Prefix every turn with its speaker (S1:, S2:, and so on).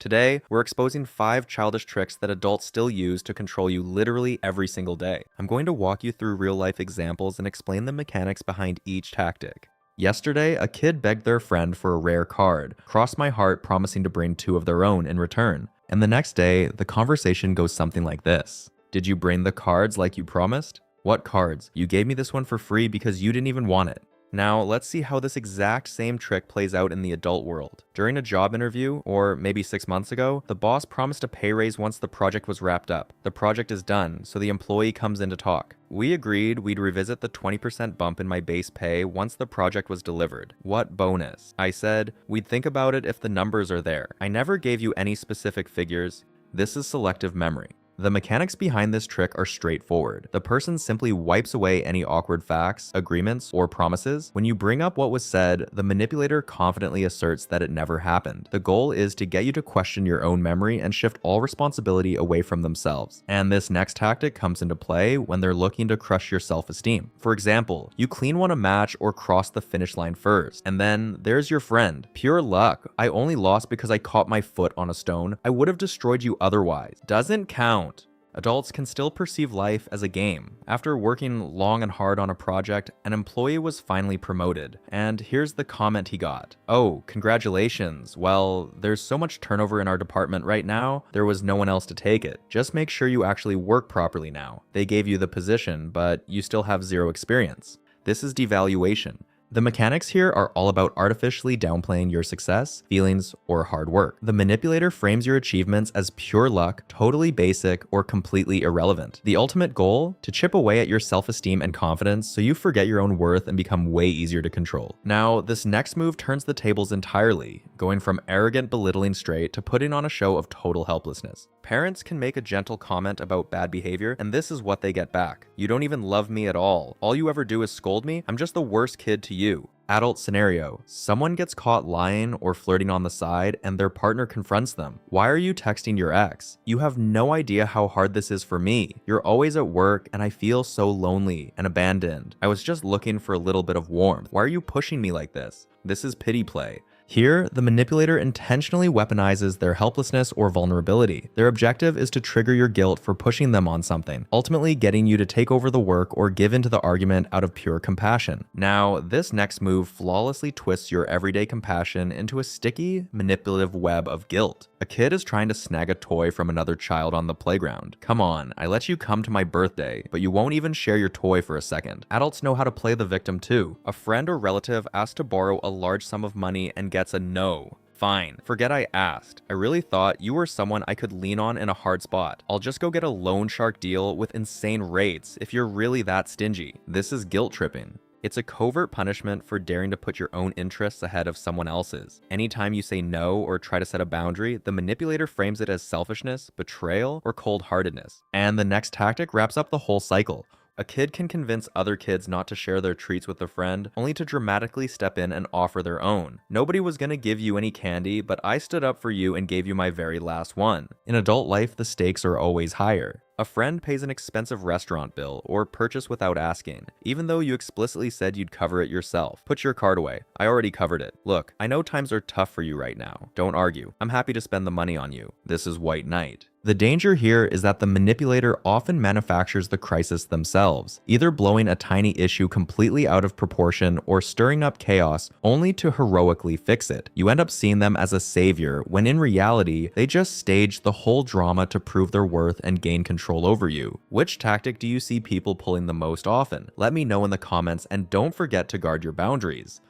S1: Today, we're exposing 5 childish tricks that adults still use to control you literally every single day. I'm going to walk you through real-life examples and explain the mechanics behind each tactic. Yesterday, a kid begged their friend for a rare card, crossed my heart promising to bring 2 of their own in return. And the next day, the conversation goes something like this. Did you bring the cards like you promised? What cards? You gave me this one for free because you didn't even want it. Now, let's see how this exact same trick plays out in the adult world. During a job interview, or maybe 6 months ago, the boss promised a pay raise once the project was wrapped up. The project is done, so the employee comes in to talk. We agreed we'd revisit the 20% bump in my base pay once the project was delivered. What bonus? I said, we'd think about it if the numbers are there. I never gave you any specific figures. This is selective memory. The mechanics behind this trick are straightforward. The person simply wipes away any awkward facts, agreements, or promises. When you bring up what was said, the manipulator confidently asserts that it never happened. The goal is to get you to question your own memory and shift all responsibility away from themselves. And this next tactic comes into play when they're looking to crush your self-esteem. For example, you clean won a match or cross the finish line first, and then there's your friend. Pure luck. I only lost because I caught my foot on a stone. I would have destroyed you otherwise. Doesn't count. Adults can still perceive life as a game. After working long and hard on a project, an employee was finally promoted. And here's the comment he got. Oh, congratulations. Well, there's so much turnover in our department right now, there was no one else to take it. Just make sure you actually work properly now. They gave you the position, but you still have 0 experience. This is devaluation. The mechanics here are all about artificially downplaying your success, feelings, or hard work. The manipulator frames your achievements as pure luck, totally basic, or completely irrelevant. The ultimate goal? To chip away at your self-esteem and confidence so you forget your own worth and become way easier to control. Now, this next move turns the tables entirely, going from arrogant belittling straight to putting on a show of total helplessness. Parents can make a gentle comment about bad behavior, and this is what they get back. You don't even love me at all. All you ever do is scold me. I'm just the worst kid to you. Adult scenario. Someone gets caught lying or flirting on the side and their partner confronts them. Why are you texting your ex? You have no idea how hard this is for me. You're always at work and I feel so lonely and abandoned. I was just looking for a little bit of warmth. Why are you pushing me like this? This is pity play. Here, the manipulator intentionally weaponizes their helplessness or vulnerability. Their objective is to trigger your guilt for pushing them on something, ultimately getting you to take over the work or give in to the argument out of pure compassion. Now, this next move flawlessly twists your everyday compassion into a sticky, manipulative web of guilt. A kid is trying to snag a toy from another child on the playground. Come on, I let you come to my birthday, but you won't even share your toy for a second. Adults know how to play the victim too. A friend or relative asks to borrow a large sum of money and gets a no. Fine, forget I asked. I really thought you were someone I could lean on in a hard spot. I'll just go get a loan shark deal with insane rates if you're really that stingy. This is guilt tripping. It's a covert punishment for daring to put your own interests ahead of someone else's. Anytime you say no or try to set a boundary, the manipulator frames it as selfishness, betrayal, or cold-heartedness. And the next tactic wraps up the whole cycle. A kid can convince other kids not to share their treats with a friend, only to dramatically step in and offer their own. Nobody was gonna give you any candy, but I stood up for you and gave you my very last one. In adult life, the stakes are always higher. A friend pays an expensive restaurant bill or purchase without asking, even though you explicitly said you'd cover it yourself. Put your card away. I already covered it. Look, I know times are tough for you right now. Don't argue. I'm happy to spend the money on you. This is white knight. The danger here is that the manipulator often manufactures the crisis themselves, either blowing a tiny issue completely out of proportion or stirring up chaos only to heroically fix it. You end up seeing them as a savior, when in reality, they just staged the whole drama to prove their worth and gain control over you. Which tactic do you see people pulling the most often? Let me know in the comments, and don't forget to guard your boundaries.